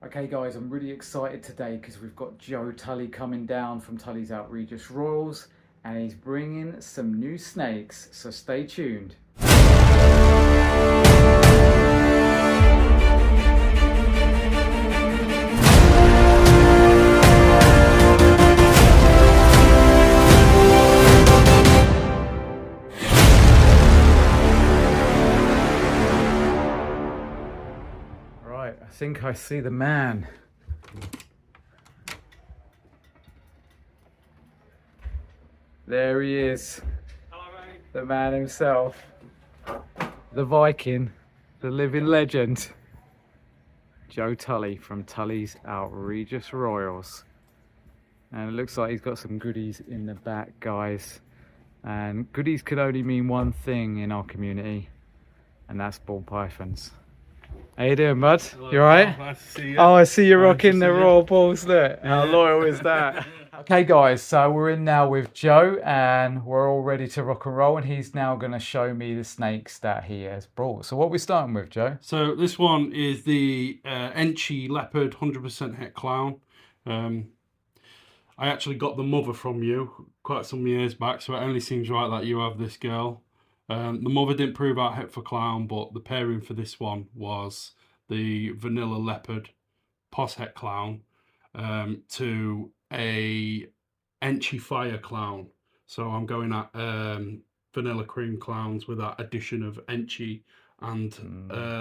Okay guys, I'm really excited today because we've got Joe Tully coming down from Tully's Out-Regius Royals and he's bringing some new snakes, so stay tuned. Right, I think I see the man. There he is. Hello, mate. The man himself. The Viking, the living legend. Joe Tully from Tully's Out-Regius Royals. And it looks like he's got some goodies in the back, guys. And goodies could only mean one thing in our community, and that's ball pythons. How you doing, bud? Hello, you alright? Nice to see you. Oh, I see you Nice rocking to the see you. royal balls. Look, how loyal is that? Okay, guys, so we're in now with Joe, and we're all ready to rock and roll. And he's now going to show me the snakes that he has brought. So, what are we starting with, Joe? So this one is the Enti Leopard 100% Het Clown. I actually got the mother from you quite some years back, so it only seems right that you have this girl. The mother didn't prove out Het for Clown, but the pairing for this one was the vanilla Leopard Pos Het Clown to a Enti Fire Clown. So I'm going at vanilla cream clowns with that addition of Enti and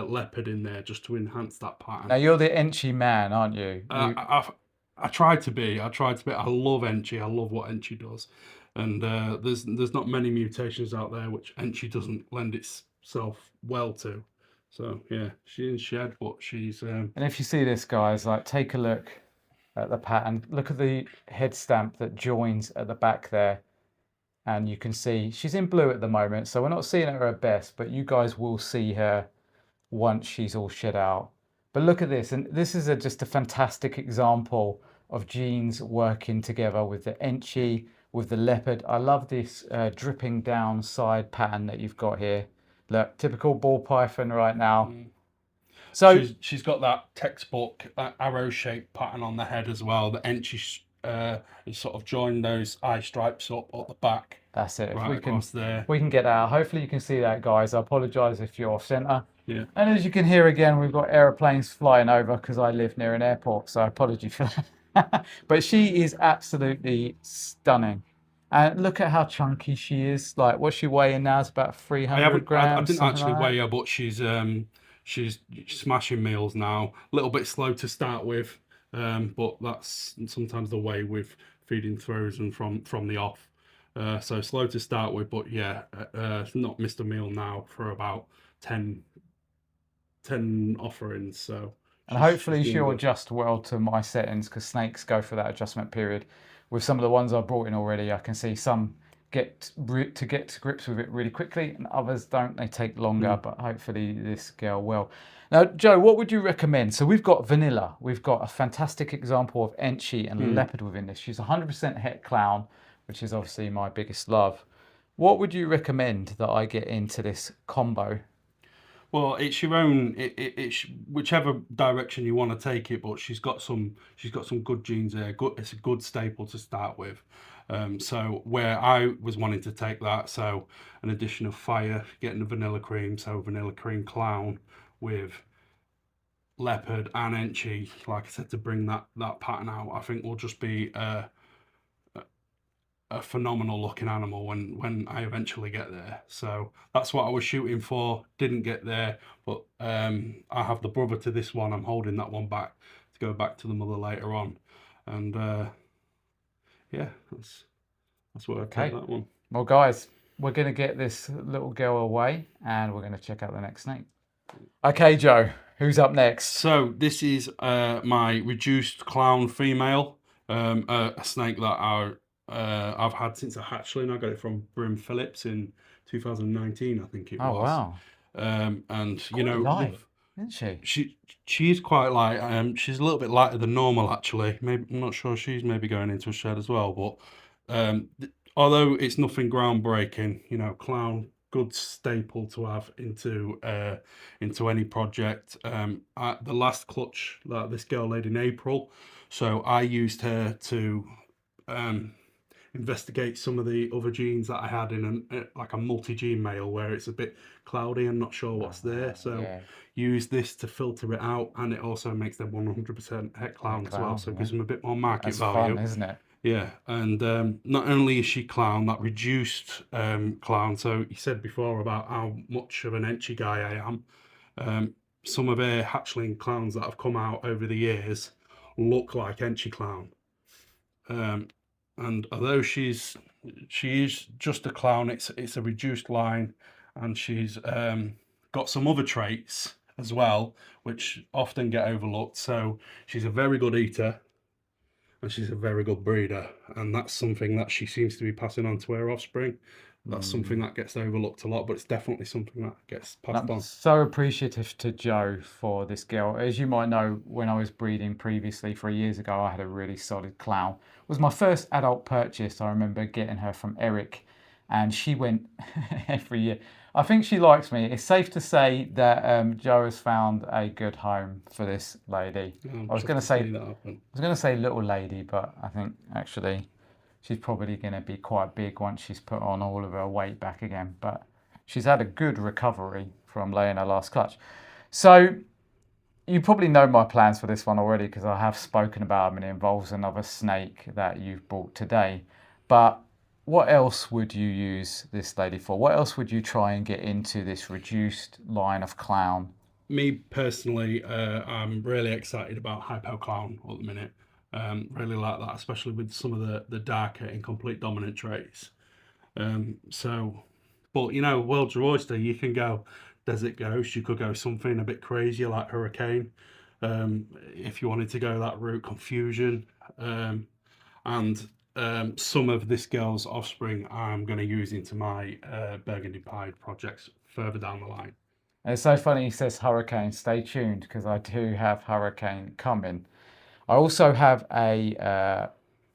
Leopard in there just to enhance that pattern. Now, you're the Enti man, aren't you? I tried to be. I love Enti. I love what Enti does. And there's not many mutations out there which Enti doesn't lend itself well to. So yeah, she's in shed, but she's And if you see this, guys, like, take a look at the pattern. Look at the head stamp that joins at the back there. And you can see she's in blue at the moment, so we're not seeing her at her best, but you guys will see her once she's all shed out. But look at this, and this is just a fantastic example of genes working together with the Enti, with the Leopard. I love this dripping down side pattern that you've got here. Look, typical ball python right now. So she's got that textbook arrow-shaped pattern on the head as well. The Enti is sort of joined those eye stripes up at the back. That's it. Right across there. We can get that out. Hopefully you can see that, guys. I apologise if you're off centre. Yeah. And as you can hear again, we've got aeroplanes flying over because I live near an airport, so apologies for that. But she is absolutely stunning. And look at how chunky she is. Like, what's she weighing now? It's about 300 grams. I didn't actually weigh her, but she's smashing meals now. A little bit slow to start with, but that's sometimes the way with feeding throws and from the off. So slow to start with, but yeah, not missed a meal now for about 10 offerings. So and hopefully she'll adjust well to my settings, because snakes go for that adjustment period. With some of the ones I've brought in already, I can see some get to grips with it really quickly, and others don't. They take longer, but hopefully this girl will. Now, Joe, what would you recommend? So we've got vanilla. We've got a fantastic example of Enti and Leopard within this. She's 100% Het Clown, which is obviously my biggest love. What would you recommend that I get into this combo? Well, it's your own. It's whichever direction you want to take it. But she's got some good genes there. It's a good staple to start with. So where I was wanting to take that, so an addition of fire, getting the vanilla cream, so vanilla cream clown with Leopard and Enti, like I said, to bring that pattern out, I think will just be a phenomenal looking animal when I eventually get there. So that's what I was shooting for. Didn't get there, but I have the brother to this one. I'm holding that one back to go back to the mother later on. And yeah, that's where I take that one. Well, guys, we're going to get this little girl away and we're going to check out the next snake. Okay, Joe, who's up next? So this is my reduced clown female, a snake that I've had since a hatchling. I got it from Brim Phillips in 2019, I think it was. Oh, wow. And you know, light, isn't she? She is quite light. She's a little bit lighter than normal, actually. Maybe, I'm not sure, she's maybe going into a shed as well. But although it's nothing groundbreaking, you know, clown good staple to have into any project. The last clutch that this girl laid in April, so I used her to investigate some of the other genes that I had in like a multi-gene male where it's a bit cloudy and not sure what's there. So Yeah. use this to filter it out, and it also makes them 100% het clown as well, so it gives them a bit more market That's value. fun, isn't it? Yeah, and not only is she clown, that reduced clown. So you said before about how much of an Enti guy I am. Some of her hatchling clowns that have come out over the years look like Enti Clown. And although she is just a clown, it's a reduced line, and she's got some other traits as well, which often get overlooked. So she's a very good eater, and she's a very good breeder, and that's something that she seems to be passing on to her offspring. That's something that gets overlooked a lot, but it's definitely something that gets passed I'm on. so appreciative to Joe for this girl. As you might know, when I was breeding previously 3 years ago, I had a really solid clown. It was my first adult purchase. I remember getting her from Eric, and she went every year. I think she likes me. It's safe to say that Joe has found a good home for this lady. I was going to say little lady, but I think actually she's probably going to be quite big once she's put on all of her weight back again. But she's had a good recovery from laying her last clutch. So you probably know my plans for this one already because I have spoken about them, and it involves another snake that you've brought today. But what else would you use this lady for? What else would you try and get into this reduced line of clown? Me personally, I'm really excited about Hypo Clown at the minute. Really like that, especially with some of the darker incomplete dominant traits. But you know, world's your oyster. You can go Desert Ghost, you could go something a bit crazier like Hurricane. If you wanted to go that route, Confusion. And some of this girl's offspring I'm going to use into my Burgundy Pied projects further down the line. And it's so funny he says Hurricane. Stay tuned because I do have Hurricane coming. I also have a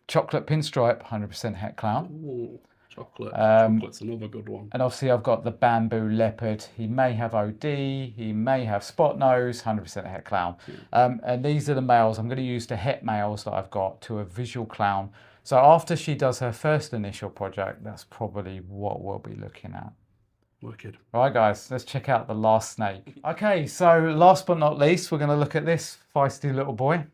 chocolate pinstripe 100% het clown. Ooh, chocolate's another good one. And obviously I've got the bamboo leopard. He may have OD, he may have spot nose, 100% het clown. And these are the males. I'm going to use the het males that I've got to a visual clown. So after she does her first initial project, that's probably what we'll be looking at. Wicked. All right, guys, let's check out the last snake. Okay, so last but not least, we're going to look at this feisty little boy.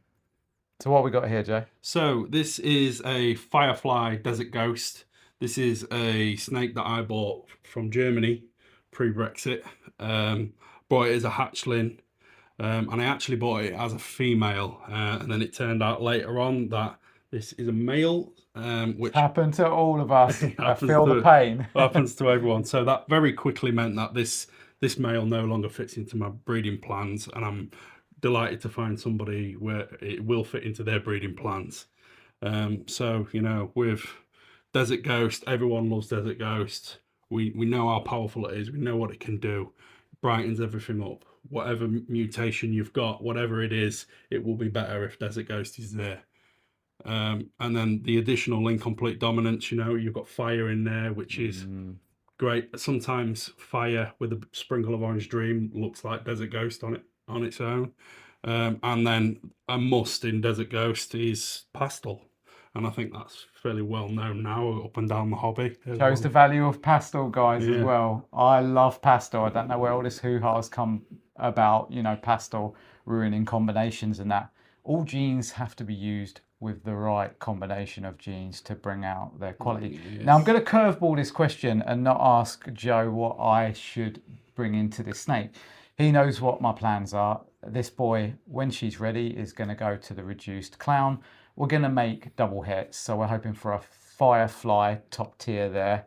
So what we got here, Jay? So this is a Firefly Desert Ghost. This is a snake that I bought from Germany pre-Brexit. Bought it as a hatchling, and I actually bought it as a female, and then it turned out later on that this is a male, which happened to all of us. I feel the pain. Happens to everyone. So that very quickly meant that this male no longer fits into my breeding plans, and I'm delighted to find somebody where it will fit into their breeding plans. So you know, with Desert Ghost, everyone loves Desert Ghost. We know how powerful it is. We know what it can do. Brightens everything up. Whatever mutation you've got, whatever it is, it will be better if Desert Ghost is there. And then the additional incomplete dominance, you know, you've got fire in there, which is great. Sometimes fire with a sprinkle of Orange Dream looks like Desert Ghost on its own. And then a must in Desert Ghost is pastel. And I think that's fairly well known now up and down the hobby. Shows the value of pastel, guys, as well. I love pastel. I don't know where all this hoo-ha's come about, you know, pastel ruining combinations and that. All genes have to be used with the right combination of genes to bring out their quality. Yes. Now, I'm going to curveball this question and not ask Joe what I should bring into this snake. He knows what my plans are. This boy, when she's ready, is going to go to the reduced clown. We're going to make double hets, so we're hoping for a Firefly top tier there.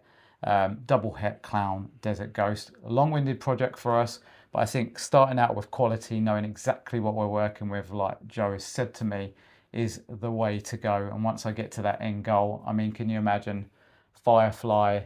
Double het clown, Desert Ghost. A long-winded project for us, but I think starting out with quality, knowing exactly what we're working with, like Joe has said to me, is the way to go. And once I get to that end goal, I mean, can you imagine Firefly,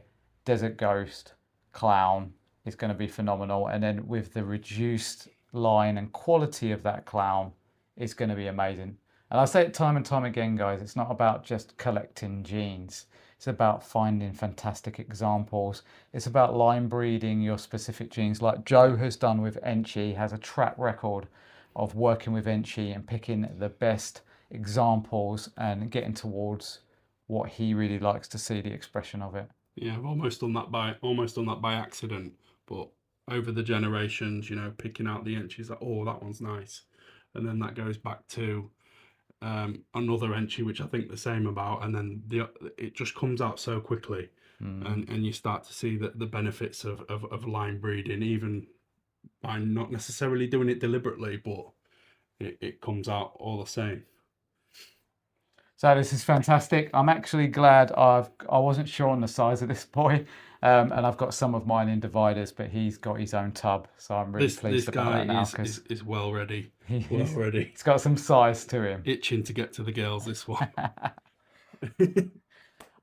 Desert Ghost, clown is going to be phenomenal. And then with the reduced line and quality of that clown, it's going to be amazing. And I say it time and time again, guys, it's not about just collecting genes. It's about finding fantastic examples. It's about line breeding your specific genes, like Joe has done with Enti. Has a track record of working with Enti and picking the best examples and getting towards what he really likes to see, the expression of it. Yeah, I've almost done that by accident, but over the generations, you know, picking out the entries like, oh, that one's nice, and then that goes back to another entry which I think the same about, and then it just comes out so quickly, and you start to see the benefits of line breeding, even by not necessarily doing it deliberately, but it comes out all the same. So this is fantastic. I'm actually glad I wasn't sure on the size of this boy, and I've got some of mine in dividers, but he's got his own tub, so I'm really pleased about that now. This guy is well ready. He's got some size to him. Itching to get to the girls, this one.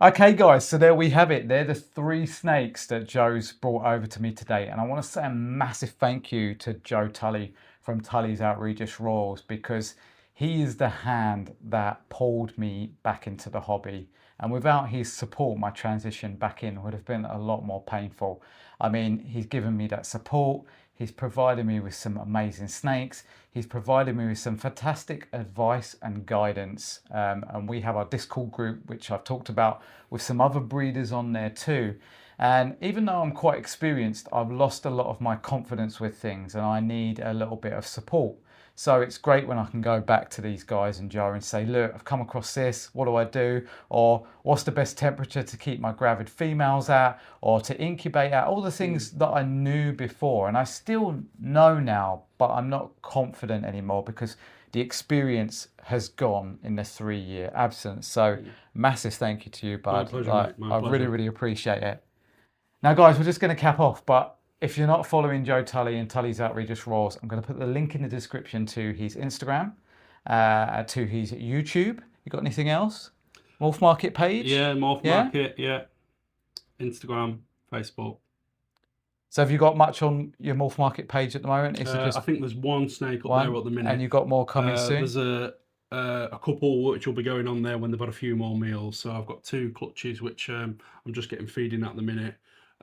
Okay, guys, so there we have it. They're the 3 snakes that Joe's brought over to me today, and I want to say a massive thank you to Joe Tully from Tully's Out-Regius Royals, because he is the hand that pulled me back into the hobby. And without his support, my transition back in would have been a lot more painful. I mean, he's given me that support. He's provided me with some amazing snakes. He's provided me with some fantastic advice and guidance. And we have our Discord group, which I've talked about, with some other breeders on there too. And even though I'm quite experienced, I've lost a lot of my confidence with things, and I need a little bit of support. So it's great when I can go back to these guys and Joe and say, look, I've come across this, what do I do? Or what's the best temperature to keep my gravid females at, or to incubate at? All the things that I knew before, and I still know now, but I'm not confident anymore because the experience has gone in the 3-year absence. So massive thank you to you, bud. My pleasure, mate. I really, really appreciate it. Now, guys, we're just going to cap off, but if you're not following Joe Tully and Tully's Out-Regius Royals, I'm going to put the link in the description to his Instagram, to his YouTube. You got anything else? Morph Market page? Yeah, Morph Market, yeah. Instagram, Facebook. So have you got much on your Morph Market page at the moment? Is it just I think there's one snake up there at the minute. And you've got more coming soon? There's a couple which will be going on there when they've had a few more meals. So I've got 2 clutches which I'm just getting feeding at the minute.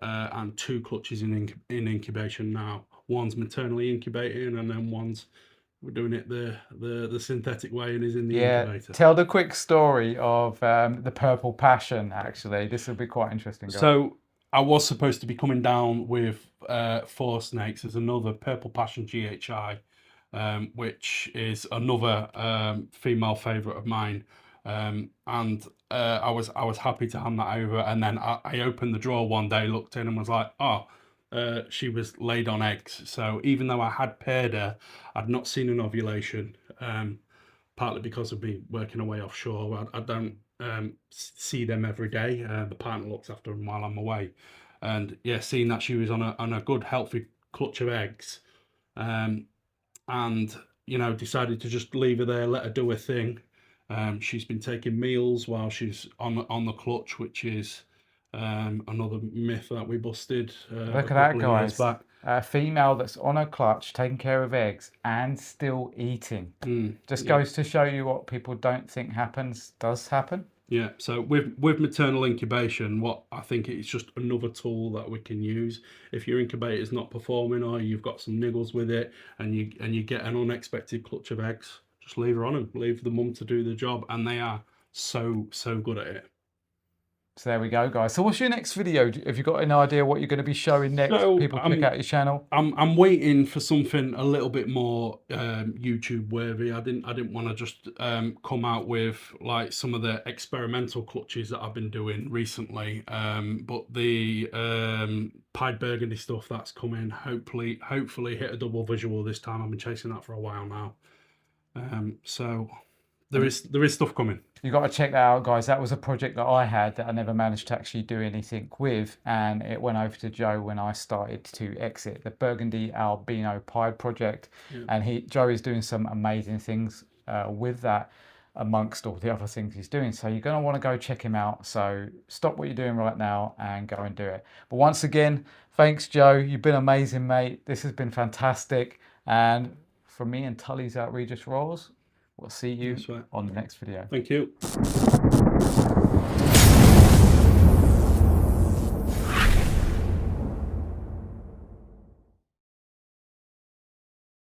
And 2 clutches in incubation now. One's maternally incubating, and then we're doing it the synthetic way and is in the incubator. Tell the quick story of the Purple Passion. Actually, this will be quite interesting, guys. So I was supposed to be coming down with 4 snakes. There's another Purple Passion GHI, which is another female favourite of mine. And I was happy to hand that over, and then I opened the drawer one day, looked in, and was like, oh, she was laid on eggs. So even though I had paired her, I'd not seen an ovulation, partly because of me working away offshore. I don't see them every day. The partner looks after them while I'm away, and yeah, seeing that she was on a good healthy clutch of eggs, and you know, decided to just leave her there, let her do her thing. She's been taking meals while she's on the clutch, which is another myth that we busted. Look at that, guys. A female that's on a clutch, taking care of eggs, and still eating. Just goes to show you what people don't think happens does happen. Yeah. So with maternal incubation, what I think it's just another tool that we can use. If your incubator is not performing, or you've got some niggles with it, and you get an unexpected clutch of eggs, just leave her on them. Leave the mum to do the job, and they are so good at it. So there we go, guys. So what's your next video? Have you got an idea what you're going to be showing next? So people check out your channel. I'm waiting for something a little bit more YouTube worthy. I didn't want to just come out with like some of the experimental clutches that I've been doing recently. But the pied burgundy stuff that's coming, hopefully hit a double visual this time. I've been chasing that for a while now. So there is stuff coming. You got to check that out, guys. That was a project that I had that I never managed to actually do anything with, and it went over to Joe when I started to exit the Burgundy Albino Pied project. And Joe is doing some amazing things with that, amongst all the other things he's doing. So you're going to want to go check him out. So stop what you're doing right now and go and do it. But once again, thanks, Joe. You've been amazing, mate. This has been fantastic. And from me and Tully's Out-Regius Royals, we'll see you on the next video. Thank you.